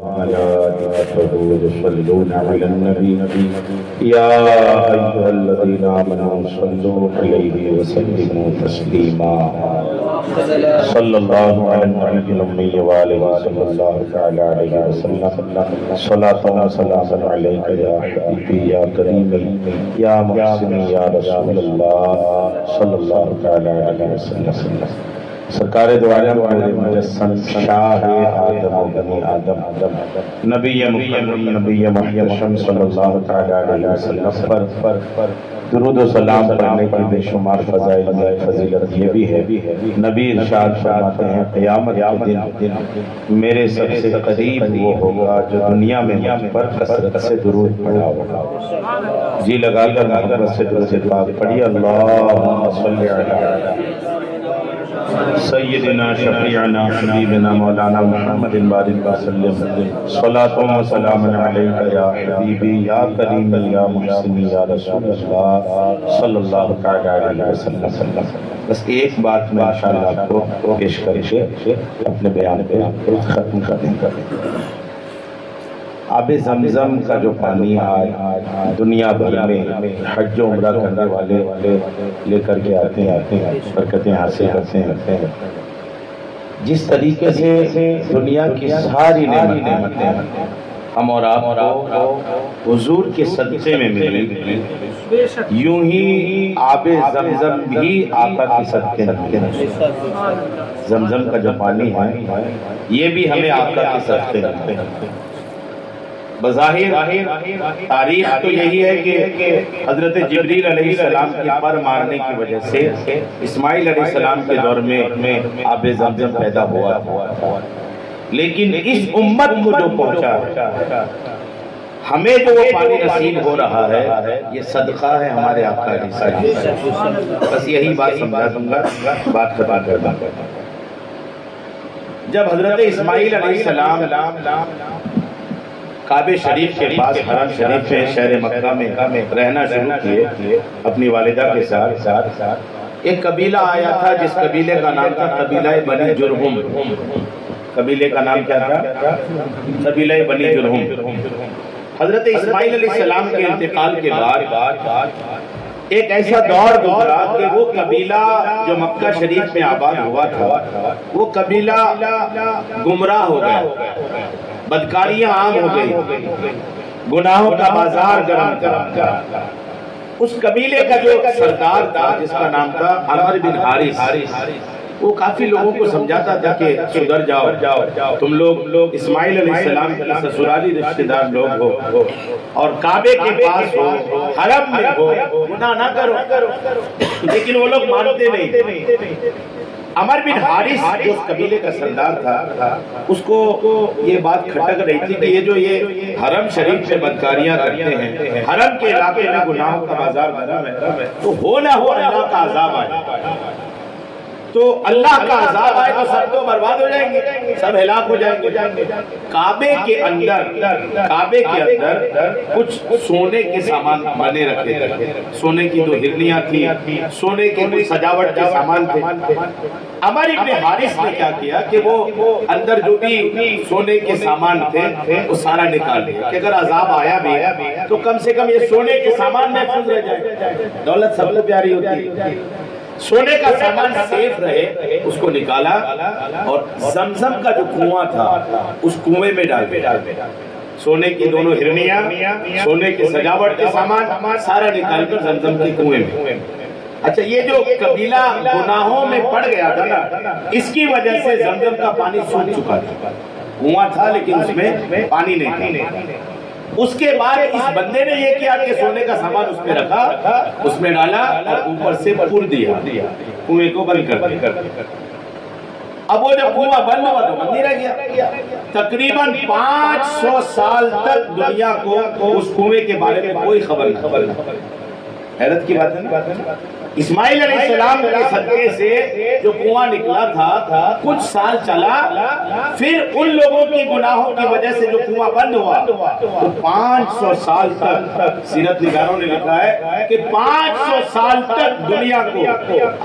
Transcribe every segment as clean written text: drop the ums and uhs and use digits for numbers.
ملائكته يصلون على النبي يا أيها الذين آمنوا صلوا عليه وسلموا تسليما صلى الله على النبي الأمي وآله صلى الله تعالى عليه وسلم صلاة وسلام عليك يا حبيبي يا كريمي يا محسني يا رسول الله صلى الله تعالى عليه وسلم سرکار دو عالم مجسم شاہ آدم و بنی آدم نبی مکرم نبی محتشم صلی اللہ تعالی علیہ وسلم پر درود و سلام پڑھنے کی بے شمار فضیلت یہ بھی ہے نبی ارشاد فرماتے ہیں قیامت کے دن میرے سب سے قریب وہ ہوگا جو دنیا میں مجھ پر کثرت سے درود پڑھا ہوگا جی لگا کر محبت سے درود پاک پڑھی اللہم صلی علی سیدنا شفیعنا حبیبنا مولانا محمد بارک وسلم صلاۃ و سلام علیک یا حبیبی یا کریم یا محسن یا رسول اللہ صلی اللہ تعالی علیہ وسلم. بس ایک بات میں انشاءاللہ آپ کو پیش کر کے اپنے بیان پہ ختم کر دیں. آب زمزم کا جو پانی آج دنیا بھر میں حج و عمرہ کرنے والے لے کر کے آتے ہیں برکتیں حاصل کرتے ہیں. جس طریقے سے دنیا کی ساری نعمتیں ہم اور آپ کو حضور کے صدقے میں ملی یوں ہی آب زمزم بھی آقا کی صدقے میں. زمزم کا جو پانی ہے یہ بھی ہمیں آقا کی صدقے میں. بظاہر تاریخ تو یہی ہے کہ حضرت جبریل علیہ السلام کی پر مارنے کی وجہ سے اسماعیل علیہ السلام کے دور میں آب زمزم پیدا ہوا تھا. لیکن اس امت کو جو پہنچا ہمیں جو وہ پانی نصیب ہو رہا ہے یہ صدقہ ہے ہمارے آقا علیہ السلام. بس یہی بات سمجھا دوں گا بات ختم کر دوں گا. جب حضرت اسماعیل علیہ السلام کعبہ شریف کے پاس حرم شریف میں شہر مکہ میں رہنا شروع کیے اپنی والدہ کے ساتھ ایک قبیلہ آیا تھا جس قبیلے کا نام تھا قبیلہ بنی جرہم. قبیلے کا نام کیا تھا؟ قبیلہ بنی جرہم. حضرت اسماعیل علیہ السلام کے انتقال کے بعد ایک ایسا دور گزرا کہ وہ قبیلہ جو مکہ شریف میں آباد ہوا تھا وہ قبیلہ گمراہ ہو گیا, بدکاریاں عام ہو گئی, گناہوں کا بازار گرم تھا. اس قبیلے کا جو سردار تھا جس کا نام تھا عمر بن حارث, وہ کافی لوگوں کو سمجھاتا تھا کہ سدھر جاؤ, تم لوگ اسماعیل علیہ السلام کے سسرالی رشتہ دار لوگ ہو اور کعبے کے پاس ہو, حرم میں ہو, گناہ نہ کرو. لیکن وہ لوگ مانتے نہیں. عمر بن حارث جو اس قبیلے کا سردار تھا اس کو یہ بات کھٹک رہی تھی کہ یہ جو یہ حرم شریف میں بدکاریاں کرتے ہیں, حرم کے علاقے میں گناہوں کا بازار گرم ہے, تو ہو نہ ہو اللہ کا عذاب آئے. تو اللہ کا عذاب آئے تو سب تو برباد ہو جائیں گے, سب ہلاک ہو جائیں گے. کعبے کے اندر کچھ سونے کے سامان بنے رکھے تھے, سونے کی دو ہرنیاں تھی, سونے کے کچھ سجاوٹ کے سامان تھے. عمر بن حارث نے کیا کیا کہ وہ اندر جو بھی سونے کے سامان تھے وہ سارا نکال لیا کہ اگر عذاب آیا بھی تو کم سے کم یہ سونے کے سامان محفوظ رہ جائے. دولت سب کو پیاری ہوتی ہے, سونے کا سامان سیف رہے. اس کو نکالا اور زمزم کا جو کنواں تھا اس کنویں میں ڈال دیا. سونے کی دونوں ہرنیاں, سونے کی سجاوٹ کے سامان سارا نکال کر زمزم کے کنویں میں. اچھا, یہ جو قبیلہ گناہوں میں پڑ گیا تھا نا, اس کی وجہ سے زمزم کا پانی سوکھ چکا تھا. کنواں تھا لیکن اس میں پانی نہیں تھا. اس کے بعد اس بندے نے یہ کیا کہ سونے کا سامان اس میں رکھا, اس میں ڈالا اور اوپر سے پور دیا, کنویں کو بند کر دیا. اب وہ جب کنواں بند ہوا تو بند نہیں رہ گیا. تقریباً 500 سال تک دنیا کو اس کنویں کے بارے میں کوئی خبر نہیں. حیرت کی بات ہے نا. اسماعیل علیہ السلام کے صدقے سے جو کنواں نکلا تھا کچھ سال چلا, پھر ان لوگوں کے گناہوں کی وجہ سے جو کنواں بند ہوا تو 500 سال تک سیرت نگاروں نے لکھا ہے کہ 500 سال تک دنیا کو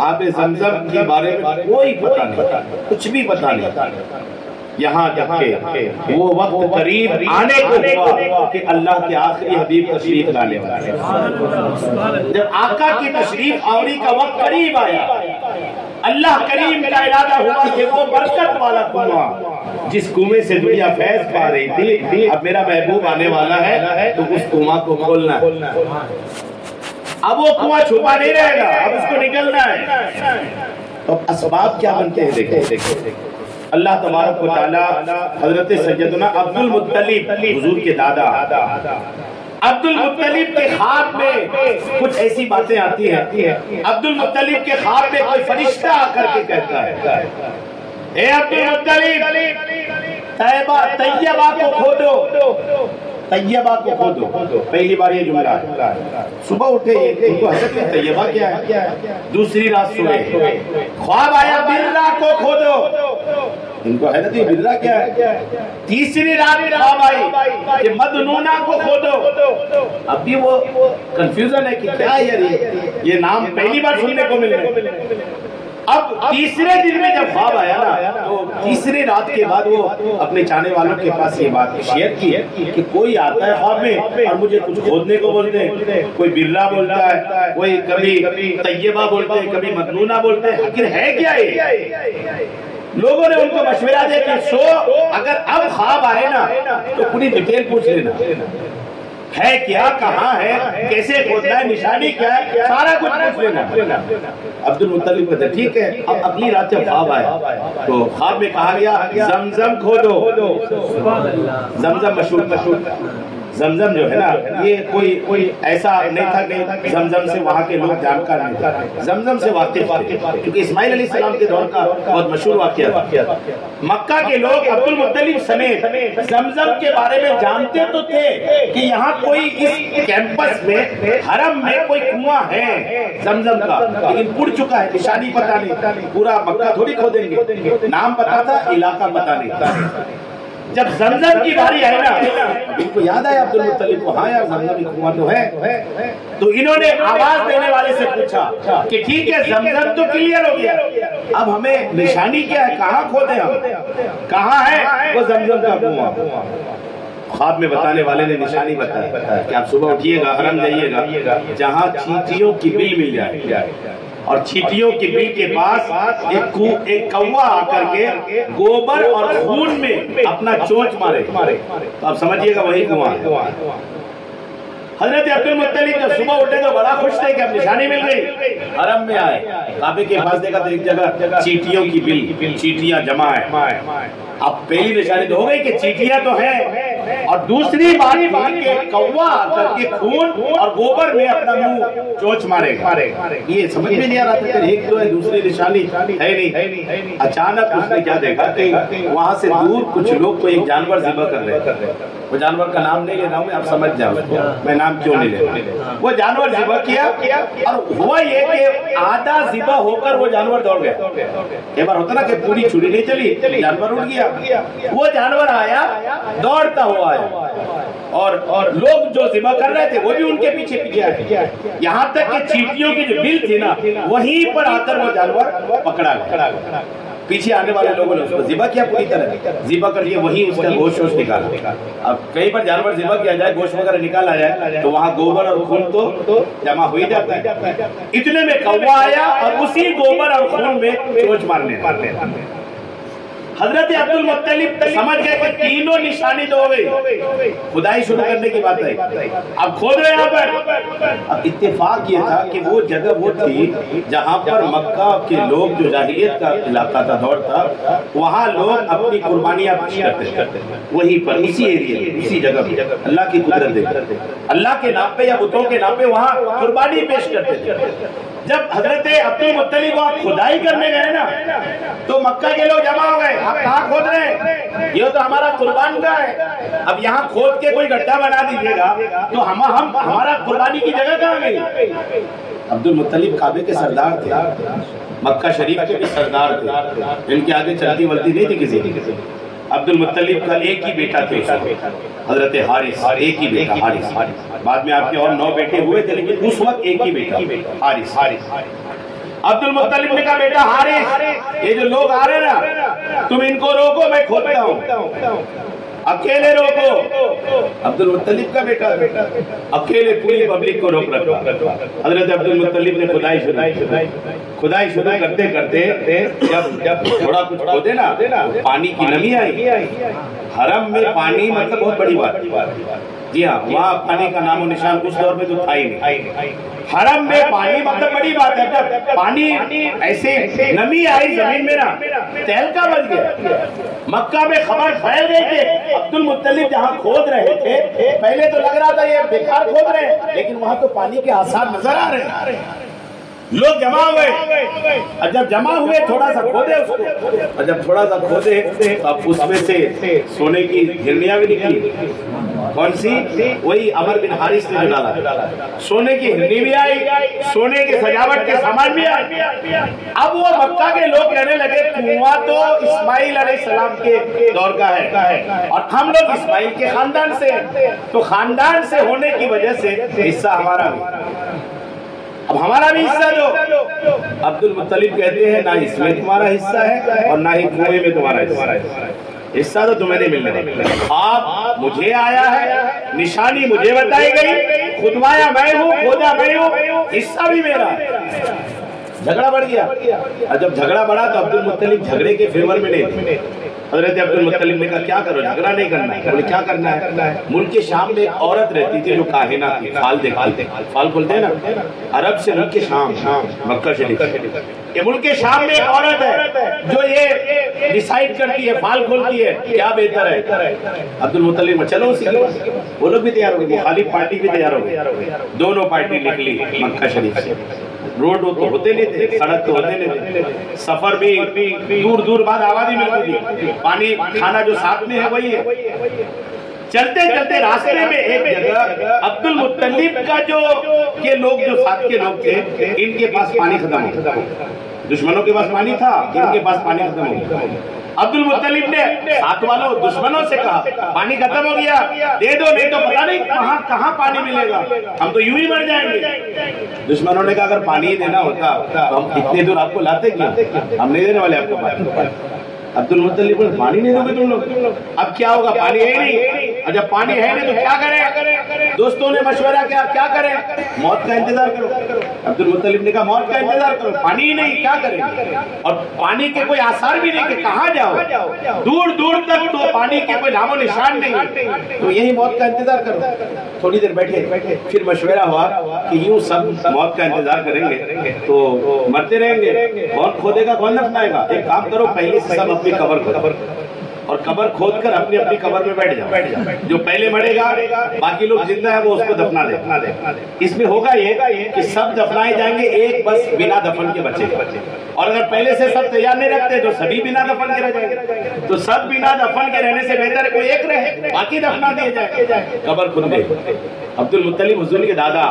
آب زمزم کے بارے میں کوئی پتہ نہیں, کچھ بھی پتہ نہیں. یہاں تک کہ وہ وقت قریب آنے کو ہوا کہ اللہ کے آخری حبیب تشریف لانے والے ہیں۔ جب آقا کی تشریف آوری کا وقت قریب آیا، اللہ کریم کا ارادہ ہوا کہ وہ برکت والا کنواں جس کنویں سے دنیا فیض پا رہی تھی، اب میرا محبوب آنے والا ہے تو اس کنواں کو کھولنا ہے۔ اب وہ کنواں چھپا نہیں رہے گا، اب اس کو نکلنا ہے۔ تو اسباب کیا بنتے ہیں دیکھیں۔ اللہ تبارک و تعالی حضرت سیدنا عبد المطلب حضور کے دادا عبد المطلب کے خواب میں کچھ ایسی باتیں آتی ہیں۔ عبد المطلب کے خواب میں کوئی فرشتہ آ کر کے کہتا ہے، اے عبد المطلب طیبہ کو کھودو، طیبہ کو کھودو۔ پہلی بار یہ جملہ ہے، صبح اٹھے ان کو حضرت طیبہ کیا ہے، دوسری رات سوئے خواب آیا برہ کو کھودو، ان کو حضرت برہ کیا ہے، تیسری رات خواب آئی کہ مدنونہ کو کھودو۔ اب بھی وہ کنفیوژن ہے کہ کیا ہے یہ نام پہلی بار سننے کو مل رہے ہیں۔ اب تیسرے دن میں جب خواب آیا نا تو تیسری رات کے بعد وہ اپنے چاہنے والوں کے پاس یہ بات شیئر کی کہ کوئی آتا ہے خواب میں اور مجھے کچھ کھودنے کو بولتے ہیں، کوئی برہ بولتا ہے، کوئی کبھی طیبہ بولتے ہیں، کبھی مدنونہ بولتے ہیں، آخر ہے کیا یہ؟ لوگوں نے ان کو مشورہ دیا کہ اگر اب خواب آئے نا تو پوری ڈیٹیل پوچھ لینا، ہے کیا، کہاں ہے، کیسے کھودنا ہے، نشانی کیا ہے، سارا کچھ پوچھ لینا۔ عبد المطلب کہتے دیٹھیک ہے۔ اب اگلی رات جب خواب آیا تو خواب میں کہا گیا زمزم کھودو۔ زمزم مشہور زمزم جو ہے نا یہ کوئی ایسا نہیں تھا کہ زمزم سے وہاں کے لوگ جانکار نہیں تھا، زمزم سے واقف تھے، کیونکہ اسماعیل علیہ السلام کے دور کا بہت مشہور واقعہ تھا۔ مکہ کے لوگ عبد المطلب سمیت زمزم کے بارے میں جانتے تو تھے کہ یہاں کوئی اس کیمپس میں حرم میں کوئی کنواں ہے زمزم کا، لیکن پڑ چکا ہے، نشانی پتہ نہیں، پورا مکہ تھوڑی کھودیں گے، نام پتہ تھا، علاقہ پتہ نہیں تھا۔ جب زمزم کی باری آئی نا ان کو یاد آیا عبد المطلب کو، ہاں یار زمزم کنواں تو ہے، تو انہوں نے آواز دینے والے سے پوچھا کہ ٹھیک ہے زمزم تو کلیئر ہو گیا، اب ہمیں نشانی کیا ہے، کہاں کھودیں ہم، کہاں ہے وہ زمزم کا کنواں؟ خواب میں بتانے والے نے نشانی بتایا کہ آپ صبح اٹھیے گا، حرم جائیے گا، جہاں چیٹیوں کی بل مل جائے اور چیٹیوں کی بل کے پاس ایک کوا آ کر کے گوبر اور خون میں اپنا چونچ مارے، تو آپ سمجھئے گا وہی کنواں ہے۔ حضرت عبد المطلب جب صبح اٹھے تو بڑا خوش تھے کہ اب نشانی مل گئی، حرم میں آئے، کعبے کے پاس دیکھا تو ایک جگہ چیٹیوں کی بل، چیٹیاں جمع ہے۔ اب پہلی نشانی تو ہو گئی کہ چیٹیاں تو ہیں، اور دوسری بات کہ کوا آ کر کے خون اور گوبر میں اپنا منہ چونچ مارے گا۔ یہ سمجھ میں نہیں آ رہا تھا کہ ایک تو ہے، دوسری نشانی ہے نہیں۔ اچانک اس نے کیا دیکھا کہ وہاں سے دور کچھ لوگ کو ایک جانور ذبح کر رہے ہیں، وہ جانور کا نام نہیں لے رہا ہوں میں، آپ سمجھ جاؤ میں نام کیوں نہیں لے رہا۔ وہ جانور ذبح کیا اور ہوا یہ کہ آدھا ذبح ہو کر وہ جانور دوڑ گیا۔ ایک بار ہوتا نا کہ پوری چھری نہیں چلی، جانور اٹھ گیا، وہ جانور آیا دوڑتا ہوا آیا اور لوگ جو ذبح کر رہے تھے وہ بھی ان کے پیچھے پیچھے آئے، یہاں تک کہ چیٹیوں کی جو بل تھی نا وہیں پر آ کر وہ جانور پکڑا گیا۔ پیچھے آنے والے لوگوں نے اس کو ذبح کیا، پوری طرح ذبح کر کے وہیں اس کا گوشت نکالا۔ اب کہیں پر جانور ذبح کیا جائے، گوشت وغیرہ نکالا جائے تو وہاں گوبر اور خون تو جمع ہو ہی جاتا ہے۔ اتنے میں کوا آیا اور اسی گوبر اور خون میں چونچ مارنے۔ حضرت عبد المطلب سمجھ گئے کہ تینوں نشانی تو ہو گئی، خدائی شروع کرنے کی بات ہے۔ اب کھود رہے یہاں پر، اب اتفاق یہ تھا کہ وہ جگہ وہ تھی جہاں پر مکہ کے لوگ، جو جاہلیت کا علاقہ تھا، دور تھا، وہاں لوگ اپنی قربانیاں پیش کرتے تھے، وہیں پر اسی ایریے میں، اسی جگہ پہ اللہ کی قدرت دیکھتے تھے، اللہ کے نام پہ یا بتوں کے نام پہ وہاں قربانی پیش کرتے تھے۔ جب حضرت عبد المطلب وہاں کھدائی کرنے گئے نا تو مکہ کے لوگ جمع ہو گئے، آپ کہاں کھود رہے ہیں؟ یہ تو ہمارا قربان گاہ ہے، اب یہاں کھود کے کوئی گڈھا بنا دیجیے گا تو ہمارا قربانی کی جگہ کہاں گئی؟ عبد المطلب کعبے کے سردار تھے، مکہ شریف کے بھی سردار تھے، ان کے آگے چلتی ولتی نہیں تھی کسی کی۔ عبد المطلب کا ایک ہی بیٹا تھے حضرت حارث، ایک ہی بیٹا حارث، بعد میں آپ کے اور 9 بیٹے ہوئے تھے لیکن اس وقت ایک ہی بیٹا حارث۔ عبد المطلب نے کہا بیٹا حارث، یہ جو لوگ آ رہے ہیں نا تم ان کو روکو، میں کھودتا ہوں، اکیلے روکو۔ عبد المطلب کا بیٹا اکیلے پوری پبلک کو روک رکھا۔ حضرت عبد المطلب نے کھدائی شروع کرتے کرتے جب تھوڑا کچھ کھودے نا پانی کی نمی آئی۔ حرم میں پانی مطلب بہت بڑی بات، جی ہاں وہاں پانی کا نام و نشان اس دور میں تو تھا ہی نہیں۔ حرم میں پانی مطلب بڑی بات ہے، جب پانی ایسے نمی آئی زمین میں نا تہلکا بن گیا۔ مکہ میں خبر پھیل گئی کہ عبد المطلب جہاں کھود رہے تھے، پہلے تو لگ رہا تھا یہ بیکار کھود رہے ہیں، لیکن وہاں تو پانی کے آثار نظر آ رہے ہیں۔ لوگ جمع ہوئے، اور جب جمع ہوئے تھوڑا سا کھودے اس کو، اور جب تھوڑا سا کھودے اب اس میں سے سونے کی ہرنیاں بھی نکلی۔ کون سی؟ وہی عمر بن حارث نے جو ڈالا، سونے کی ہرنی بھی آئی، سونے کے سجاوٹ کے سامان بھی آئے۔ اب وہ مکہ کے لوگ کہنے لگے کنواں تو اسماعیل علیہ السلام کے دور کا ہے، اور ہم لوگ اسماعیل کے خاندان سے، تو خاندان سے ہونے کی وجہ سے حصہ ہمارا بھی، اب ہمارا بھی حصہ جو۔ عبد المطلب کہتے ہیں نہ اس میں تمہارا حصہ ہے اور نہ ہی کنویں میں تمہارا حصہ ہے، حصہ تو تمہیں نہیں ملنا۔ آپ مجھے آیا ہے، نشانی مجھے بتائی گئی، خودوایا میں ہوں، کھودا میں ہوں، حصہ بھی میرا ہے۔ جھگڑا بڑھ گیا، اور جب جھگڑا بڑھا تو عبد المطلب جھگڑے کے فیور میں نہیں تھے۔ حضرت عبد المطلب نے کہا کیا کرو، جھگڑا نہیں کرنا ہے۔ بولے کیا کرنا ہے؟ ملک شام میں ایک عورت رہتی تھی جو کاہنہ تھی، فال دیکھتے، فال کھولتے ہیں نا، عرب سے ملک شام، مکہ شریف، یہ ملک شام میں ایک عورت ہے جو یہ ڈیسائیڈ کرتی ہے، فال کھولتی ہے کیا بہتر ہے۔ عبد المطلب چلو اسی کے پاس، وہ لوگ بھی تیار ہو گئے، مخالف پارٹی بھی تیار ہو گئی، دونوں پارٹی نکلی مکہ شریف سے۔ روڈ تو ہوتے نہیں تھے، سڑک تو ہوتے نہیں تھے، سفر بھی دور دور بعد آبادی ملتی تھی، پانی کھانا جو ساتھ میں ہے وہی ہے۔ چلتے چلتے راستے میں ایک جگہ عبد المطلب کا جو یہ لوگ جو ساتھ کے لوگ تھے، ان کے پاس پانی ختم ہو گیا، دشمنوں کے پاس پانی تھا، ان کے پاس پانی ختم ہو گیا۔ عبد المطلب نے ساتھ والوں دشمنوں سے کہا پانی ختم ہو گیا، دے دو، نہیں تو پتہ نہیں کہاں پانی ملے گا، ہم تو یوں ہی مر جائیں گے۔ دشمنوں نے کہا اگر پانی ہی دینا ہوتا تو ہم اتنے دور آپ کو لاتے کیوں، ہم نہیں دینے والے آپ کو پانی۔ عبد المطلب نے پانی نہیں دو گے تم لوگ، اب کیا ہوگا، پانی ہے نہیں، اور جب پانی ہے نہیں تو کیا کریں؟ دوستوں نے مشورہ کیا، کیا کریں؟ موت کا انتظار کرو۔ عبد المطلب نے کہا موت کا انتظار کرو، پانی ہی نہیں کیا کریں گے، اور پانی کے کوئی آثار بھی نہیں کہ کہاں جاؤ، دور دور تک تو پانی کے کوئی نام و نشان نہیں، تو یہی موت کا انتظار کرو۔ تھوڑی دیر بیٹھے، پھر مشورہ ہوا کہ یوں سب موت کا انتظار کریں گے تو مرتے رہیں گے، کون کھودے گا کون دفنائے گا، ایک کام کرو پہلے سے سب اپنی قبر کھودو، اور قبر کھود کر اپنی اپنی قبر میں بیٹھ جاؤ، جو پہلے مرے گا باقی لوگ زندہ ہے وہ اس کو دفنا دے۔ اس میں ہوگا یہ کہ سب دفنائے جائیں گے، ایک بس بنا دفن کے بچے، اور اگر پہلے سے سب تیار نہیں رکھتے تو سبھی بنا دفن کے رہ جائیں گے، تو سب بنا دفن کے رہنے سے بہتر ہے کوئی ایک رہے، باقی دفنا دیے جائیں۔ قبر کھود گئی، عبد المطلب حضور کے دادا،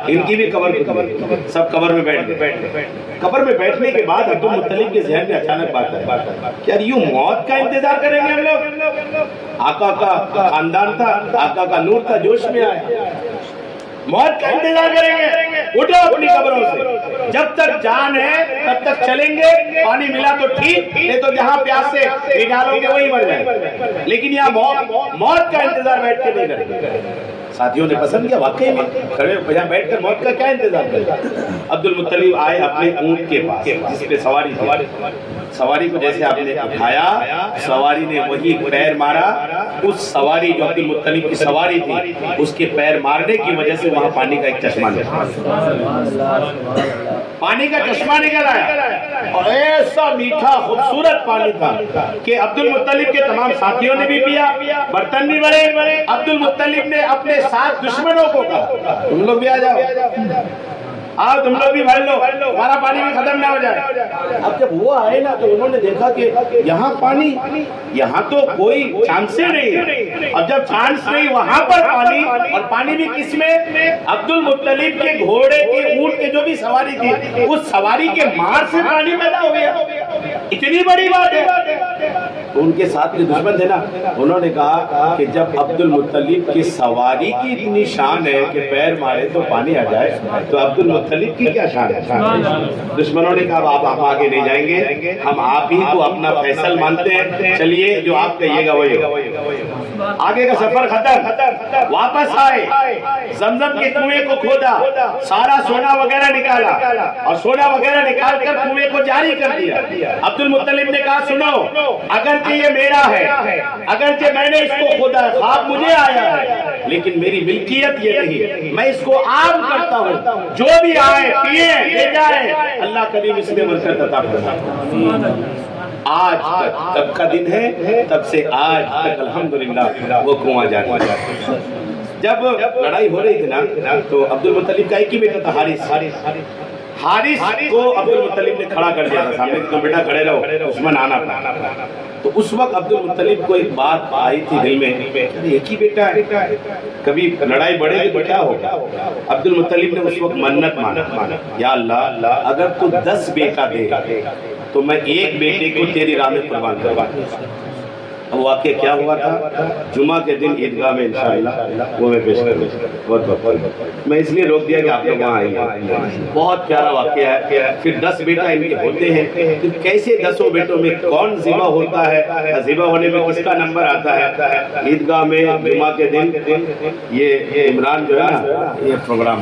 ان کی بھی قبر کھود گئی، سب قبر میں بیٹھ گئے۔ قبر میں بیٹھنے کے بعد عبد المطلب کے ذہن میں اچانک بات ہے کہ یار یوں موت کا انتظار کریں گے ہم لوگ، آقا کا خاندان تھا، آقا کا نور تھا، جوش میں آیا، موت کا انتظار کریں گے، اٹھو اپنی قبروں سے، جب تک جان ہے تب تک چلیں گے، پانی ملا تو ٹھیک، نہیں تو جہاں پیاس سے نکالو گے وہی مر جائیں، لیکن یہاں موت کا انتظار بیٹھ کے نہیں کریں گے۔ ساتھیوں نے پسند کیا، واقعی میں کھڑے یہاں بیٹھ کر موت کا کیا انتظار کریں۔ عبد المطلب آئے اپنے اونٹ کے پاس جس پہ سواری تھی، سواری کو جیسے آپ نے اٹھایا، سواری نے وہی پیر مارا، اس سواری جو عبد المطلب کی سواری تھی اس کے پیر مارنے کی وجہ سے وہاں پانی کا ایک چشمہ نکلا، پانی کا چشمہ نکل آیا، اور ایسا میٹھا خوبصورت پانی تھا کہ عبد المطلب کے تمام ساتھیوں نے بھی پیا، برتن بھی بڑے۔ عبد المطلب نے اپنے ساتھ دشمنوں کو کہا تم لوگ بھی آ جاؤ، آؤ تم لوگ بھی بھر لو، ہمارا پانی بھی ختم نہ ہو جائے۔ اب جب وہ آئے نا تو انہوں نے دیکھا کہ یہاں پانی، یہاں تو کوئی چانس نہیں ہے، اب جب چانس نہیں وہاں پر پانی، اور پانی بھی کس میں، عبد المطلب کے گھوڑے کے اونٹ کے جو بھی سواری تھی اس سواری کے مار سے پانی پیدا ہو گیا، اتنی بڑی بات ہے۔ تو ان کے ساتھ کے دشمن تھے نا، انہوں نے کہا کہ جب عبد المطلب کی سواری کی اتنی شان ہے کہ پیر مارے تو پانی آ جائے، تو عبد المطلب کی کیا شان ہے؟ دشمنوں نے کہا آپ آگے نہیں جائیں گے، ہم آپ ہی کو اپنا فیصل مانتے ہیں، چلیے جو آپ کہیے گا وہی ہوگا۔ آگے کا سفر ختم، واپس آئے، زمزم کے کنویں کو کھودا، سارا سونا وغیرہ نکالا، اور سونا وغیرہ نکال کر کنویں کو جاری کر دیا۔ عبد المطلب نے کہا سنو، اگرچہ یہ میرا ہے، اگرچہ میں نے اس کو کھودا ہے، خواب مجھے آیا ہے، لیکن میری ملکیت یہ نہیں، میں اس کو عام کرتا ہوں، جو بھی آئے پیئے لے جائے، اللہ کریم اس میں برکت عطا فرمائے۔ آج تک تب کا دن ہے، تب سے آج تک الحمدللہ وہ کنواں جاری ہے۔ جب لڑائی ہو رہی تھی نا تو عبد المطلب کا ایک ہی بیٹا تھا، حارث کو عبد المطلب نے کھڑا کر دیا تھا سامنے کہ تم بیٹا کھڑے رہو، دشمن آنا پڑا۔ تو اس وقت عبد المطلب کو ایک بات آئی تھی دل میں، ایک ہی بیٹا ہے، کبھی لڑائی بڑھے گی تو کیا ہوگا؟ عبد المطلب نے اس وقت منت مانا، یا اللہ اگر تو 10 بیٹا دے تو میں ایک بیٹے کو تیری راہ میں قربان کروا دوں۔ اب واقعہ کیا ہوا تھا؟ جمعہ کے دن عیدگاہ میں انشاءاللہ وہ میں پیش کروں، بہت میں اس لیے روک دیا کہ آپ لوگ وہاں آئیے۔ بہت پیارا واقعہ ہے۔ پھر 10 بیٹا ان کے ہوتے ہیں، پھر کیسے 10 بیٹوں میں کون ذبح ہوتا ہے، ذبح ہونے میں کس کا نمبر آتا ہے؟ عیدگاہ میں جمعہ کے دن یہ عمران جو ہے نا یہ پروگرام